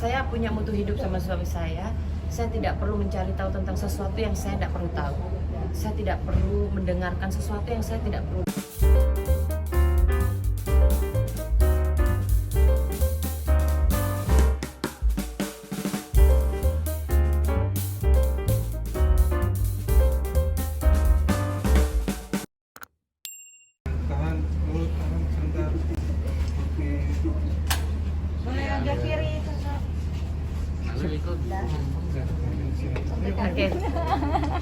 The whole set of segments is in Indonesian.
saya punya mutu hidup sama suami saya. Saya tidak perlu mencari tahu tentang sesuatu yang saya tidak perlu tahu. Saya tidak perlu mendengarkan sesuatu yang saya tidak perlu. Tahan sebentar. Oke. Boleh agak kiri, Kakak. Oke.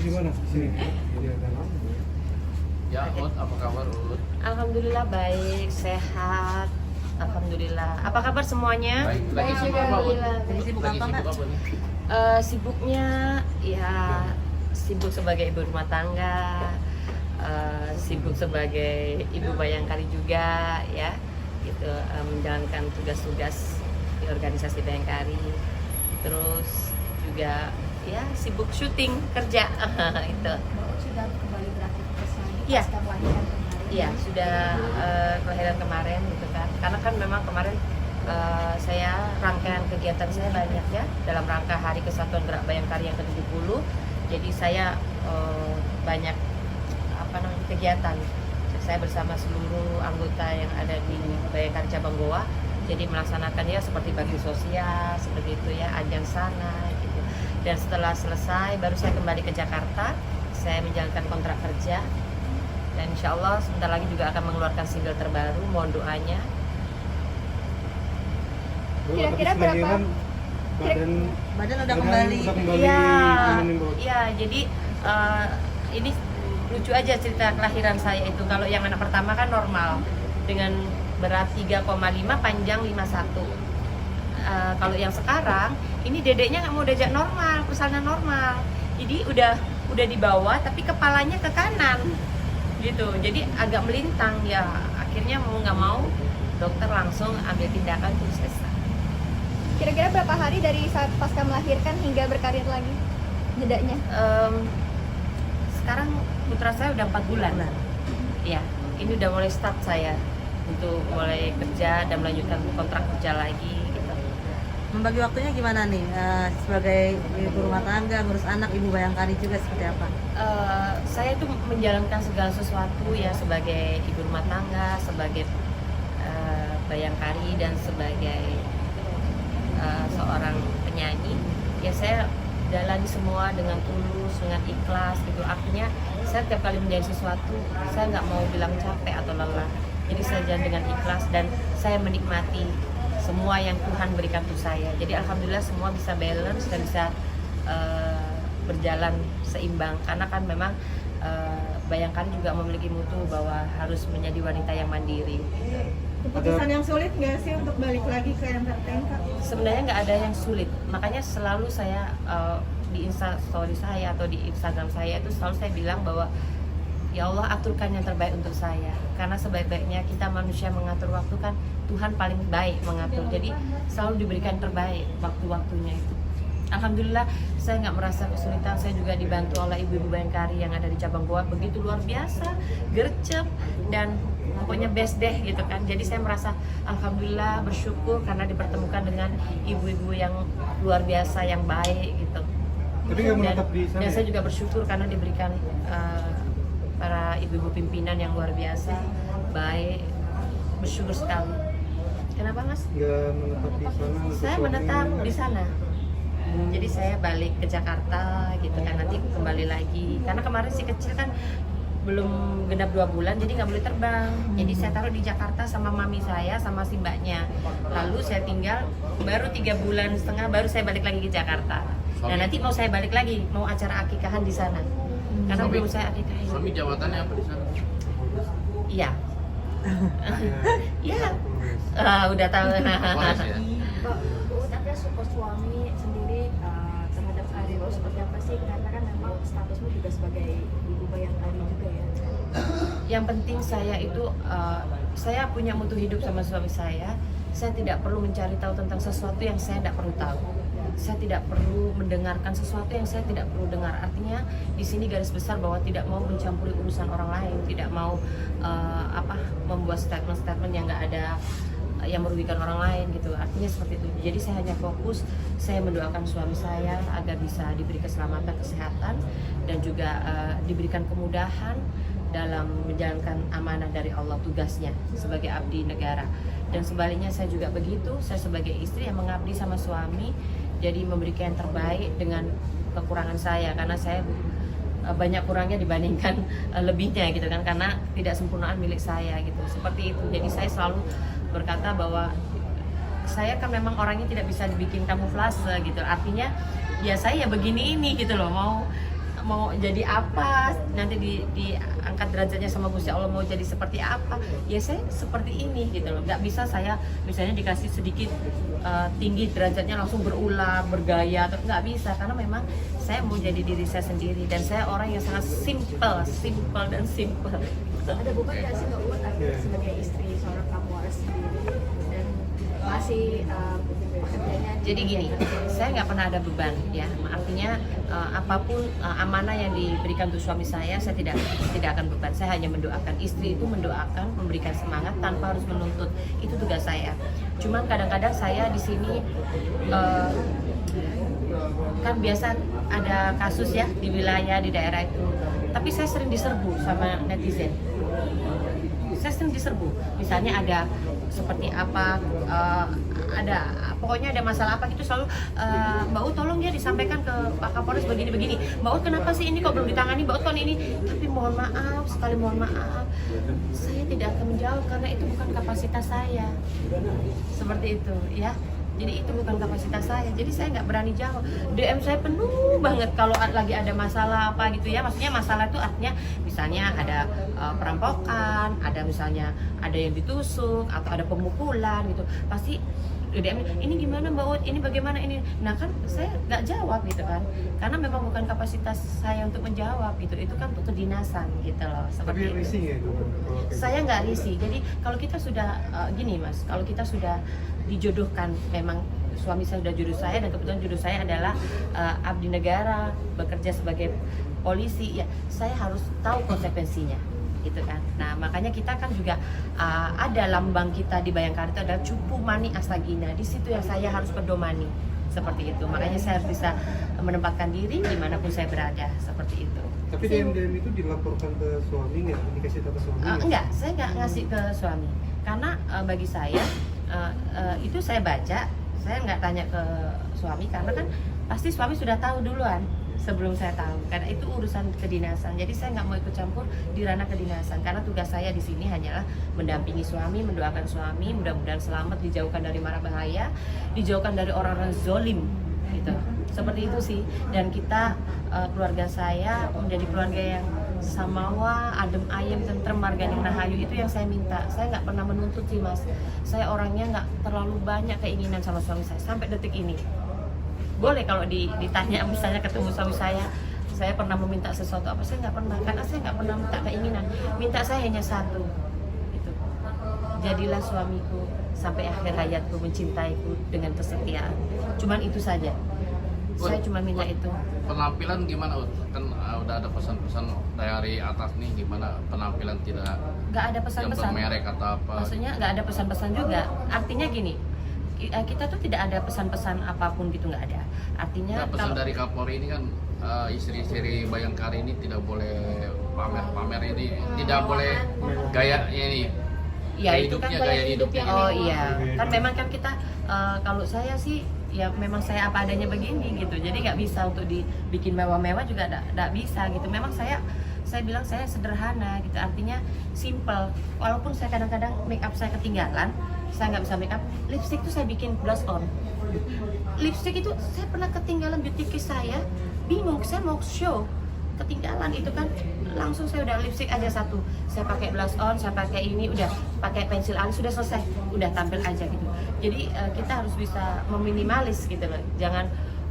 Gimana? Sini. Iya, Ya, Ut, apa kabar Ut? Alhamdulillah baik, sehat. Alhamdulillah. Apa kabar semuanya? Baik, lagi sibuk apa, Ut? Alhamdulillah. Lagi sibuk apa, Mbak? nih? Sibuknya ya sibuk sebagai ibu rumah tangga, sibuk sebagai ibu Bayangkari juga ya, gitu, menjalankan tugas-tugas di organisasi Bayangkari. Terus juga ya sibuk syuting kerja itu. Sudah kembali beraktivitas lagi Iya. pasca kelahiran kemarin. Iya, sudah kelahiran kemarin gitu kan. Karena kan memang kemarin saya rangkaian kegiatan saya banyak ya dalam rangka Hari Kesatuan Gerak Bayangkari yang ke-70. Jadi saya banyak kegiatan. Saya bersama seluruh anggota yang ada di Bayangkari Cabang Goa. Jadi melaksanakan ya seperti bakti sosial, seperti itu ya, ajang sana gitu. Dan setelah selesai baru saya kembali ke Jakarta. Saya menjalankan kontrak kerja. Dan insya Allah sebentar lagi juga akan mengeluarkan single terbaru, mohon doanya. Kira-kira berapa? Badan udah kembali. Iya, ini, Bu. iya. Jadi ini lucu aja cerita kelahiran saya itu. Kalau yang anak pertama kan normal dengan berat 3,5, panjang 51. Kalau yang sekarang ini dedeknya nggak mau diajak normal, persalinan normal. Jadi udah di bawah tapi kepalanya ke kanan gitu. Jadi agak melintang ya. Akhirnya mau nggak mau dokter langsung ambil tindakan untuk selesai. Kira-kira berapa hari dari saat pasca melahirkan hingga berkarir lagi? Jedanya? Sekarang putra saya udah 4 bulan. Ya, ini udah mulai start saya untuk mulai kerja dan melanjutkan kontrak kerja lagi gitu. Membagi waktunya gimana nih sebagai ibu rumah tangga, ngurus anak, ibu Bayangkari juga seperti apa? Saya tuh menjalankan segala sesuatu ya sebagai ibu rumah tangga, sebagai Bayangkari dan sebagai seorang penyanyi. Ya saya jalani semua dengan tulus, dengan ikhlas gitu. Artinya saya tiap kali menjadi sesuatu, saya nggak mau bilang capek atau lelah. Jadi saya jalan dengan ikhlas dan saya menikmati semua yang Tuhan berikan untuk saya. Jadi alhamdulillah semua bisa balance dan bisa berjalan seimbang. Karena kan memang Bayangkari juga memiliki mutu bahwa harus menjadi wanita yang mandiri. Keputusan yang sulit nggak sih untuk balik lagi ke entertain, Kak? Sebenarnya nggak ada yang sulit. Makanya selalu saya di Instastory saya atau di Instagram saya itu selalu saya bilang bahwa ya Allah aturkan yang terbaik untuk saya. Karena sebaik-baiknya kita manusia mengatur waktu kan Tuhan paling baik mengatur. Jadi selalu diberikan terbaik waktu-waktunya itu. Alhamdulillah saya nggak merasa kesulitan. Saya juga dibantu oleh ibu-ibu Bayangkari yang ada di cabang Goa begitu luar biasa, gercep dan pokoknya best deh gitu kan. Jadi saya merasa alhamdulillah bersyukur karena dipertemukan dengan ibu-ibu yang luar biasa yang baik gitu. Tapi nggak menetap di sana. Dan Ya? saya juga bersyukur karena diberikan para ibu-ibu pimpinan yang luar biasa, baik, bersyukur sekali. Kenapa Mas? Nggak menetap di sana. untuk Saya suaminya. menetap di sana. Jadi saya balik ke Jakarta gitu kan, nanti kembali lagi. Karena kemarin si kecil kan belum genap 2 bulan, jadi nggak boleh terbang. Jadi saya taruh di Jakarta sama mami saya, sama si mbaknya. Lalu saya tinggal baru 3,5 bulan, baru saya balik lagi ke Jakarta. Nah nanti mau saya balik lagi, mau acara akikahan di sana. Karena belum saya akikahin. Suami jabatannya apa di sana? Iya. Iya. Udah tahu. Polres ya? Tapi support suami sendiri terhadap karir lo seperti apa sih? Karena kan memang statusmu juga sebagai ibu Bayangkari juga ya. Yang penting saya itu saya punya mutu hidup sama suami saya. Saya tidak perlu mencari tahu tentang sesuatu yang saya tidak perlu tahu. Saya tidak perlu mendengarkan sesuatu yang saya tidak perlu dengar. Artinya di sini garis besar bahwa tidak mau mencampuri urusan orang lain, tidak mau membuat statement-statement yang nggak ada yang merugikan orang lain gitu, artinya seperti itu. Jadi saya hanya fokus, saya mendoakan suami saya agar bisa diberi keselamatan, kesehatan, dan juga diberikan kemudahan dalam menjalankan amanah dari Allah, tugasnya sebagai abdi negara. Dan sebaliknya saya juga begitu, saya sebagai istri yang mengabdi sama suami, jadi memberikan yang terbaik dengan kekurangan saya, karena saya banyak kurangnya dibandingkan lebihnya gitu kan, karena tidak sempurnaan milik saya gitu, seperti itu. Jadi saya selalu berkata bahwa saya kan memang orangnya tidak bisa dibikin kamuflase gitu, artinya ya saya ya begini ini gitu loh, mau jadi apa nanti diangkat derajatnya sama Gusti Allah, mau jadi seperti apa ya saya seperti ini gitu loh. Nggak bisa saya misalnya dikasih sedikit tinggi derajatnya langsung berulah bergaya, terus nggak bisa, karena memang saya mau jadi diri saya sendiri, dan saya orang yang sangat simple dan simple. Ada beban nggak sih Mbak Uut sebagai istri seorang kamuaris sendiri dan masih pekerjaannya? Jadi gini, saya nggak pernah ada beban ya, artinya apapun amanah yang diberikan untuk suami saya tidak akan beban. Saya hanya mendoakan, istri itu mendoakan, memberikan semangat tanpa harus menuntut, itu tugas saya. Cuman kadang-kadang saya di sini kan biasa ada kasus ya di wilayah, di daerah itu, tapi saya sering diserbu sama netizen. Saya sering diserbu, misalnya ada seperti apa, pokoknya ada masalah apa gitu, selalu Mbak Ut tolong ya disampaikan ke Pak Kapolres begini-begini. Mbak Ut kenapa sih ini kok belum ditangani, Mbak Ut kan ini. Tapi mohon maaf, sekali mohon maaf, saya tidak akan menjawab karena itu bukan kapasitas saya. Seperti itu ya. Jadi itu bukan kapasitas saya, jadi saya nggak berani jawab. DM saya penuh banget kalau lagi ada masalah apa gitu ya. Maksudnya masalah itu artinya misalnya ada perampokan, ada misalnya ada yang ditusuk atau ada pemukulan gitu. Pasti DM ini gimana Mbak Ut, ini bagaimana ini. Nah kan saya nggak jawab gitu kan, karena memang bukan kapasitas saya untuk menjawab gitu. Itu kan untuk kedinasan gitu loh. Tapi risih ya itu? Saya nggak risih. Jadi kalau kita sudah gini Mas, kalau kita sudah dijodohkan, memang suami saya sudah jodoh saya, dan kebetulan jodoh saya adalah abdi negara, bekerja sebagai polisi, ya saya harus tahu konsekuensinya gitu kan. Nah makanya kita kan juga ada lambang kita di Bayangkari itu adalah Cupu Mani Astagina, di situ yang saya harus pedomani seperti itu. Makanya saya harus bisa menempatkan diri dimanapun saya berada, seperti itu. Tapi DM itu dilaporkan ke suami nggak? Dikasih tahu ke suami? Enggak, saya nggak ngasih ke suami, karena bagi saya itu saya baca, saya nggak tanya ke suami, karena kan pasti suami sudah tahu duluan sebelum saya tahu, karena itu urusan kedinasan. Jadi saya nggak mau ikut campur di ranah kedinasan, karena tugas saya di sini hanyalah mendampingi suami, mendoakan suami, mudah-mudahan selamat, dijauhkan dari mara bahaya, dijauhkan dari orang-orang zolim gitu. Seperti itu sih. Dan kita keluarga saya menjadi keluarga yang samawa, adem ayem, tentrem, marganing rahayu, itu yang saya minta. Saya nggak pernah menuntut sih Mas. Saya orangnya nggak terlalu banyak keinginan sama suami saya sampai detik ini. Boleh kalau ditanya misalnya ketemu suami saya pernah meminta sesuatu apa, saya nggak pernah, karena saya nggak pernah minta keinginan. Minta saya hanya satu, itu jadilah suamiku sampai akhir hayatku, mencintaiku dengan kesetiaan. Cuman itu saja. Saya cuma minta itu. Penampilan gimana Ut? Kan udah ada pesan-pesan dari atas nih, gimana penampilan tidak Nggak ada pesan-pesan. yang bermerek atau apa? Maksudnya nggak ada pesan-pesan juga. Artinya gini, kita tuh tidak ada pesan-pesan apapun gitu, nggak ada. Artinya Nah, pesan dari Kapolri ini kan istri-istri Bayangkari ini tidak boleh pamer-pamer ini, tidak boleh gaya ini. ya gaya itu kan hidupnya, gaya gaya hidupnya. hidupnya. Oh iya, kan memang kan kita kalau saya sih ya memang saya apa adanya begini gitu, jadi nggak bisa untuk dibikin mewah-mewah juga nggak bisa gitu. Memang saya bilang saya sederhana gitu, artinya simple. Walaupun saya kadang-kadang make up saya ketinggalan, saya nggak bisa make up, lipstick tuh saya bikin blush on. Lipstick itu saya pernah ketinggalan beauty kit saya, bingung, saya mau show ketinggalan itu kan, langsung saya udah lipstick aja satu, saya pakai blush on, saya pakai ini, udah pakai pensil alis, sudah selesai, udah tampil aja gitu. Jadi kita harus bisa meminimalis gitu loh, jangan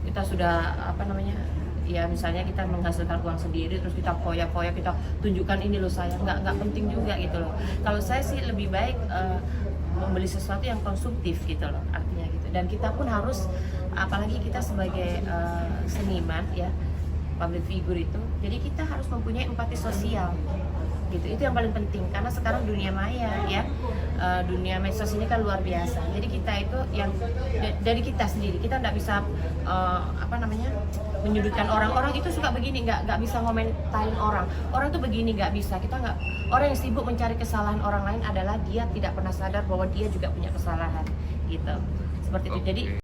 kita sudah apa namanya ya, misalnya kita menghasilkan uang sendiri terus kita foya-foya, kita tunjukkan ini loh saya, nggak penting juga gitu loh. Kalau saya sih lebih baik membeli sesuatu yang konsumtif gitu loh, artinya gitu. Dan kita pun harus, apalagi kita sebagai seniman ya, public figure itu, jadi kita harus mempunyai empati sosial gitu. Itu yang paling penting, karena sekarang dunia maya ya, dunia medsos ini kan luar biasa. Jadi kita itu yang dari kita sendiri, kita nggak bisa menyudutkan orang itu suka begini, nggak bisa ngomentarin orang tuh begini, nggak bisa. Kita nggak, orang yang sibuk mencari kesalahan orang lain adalah dia tidak pernah sadar bahwa dia juga punya kesalahan gitu, seperti itu. Jadi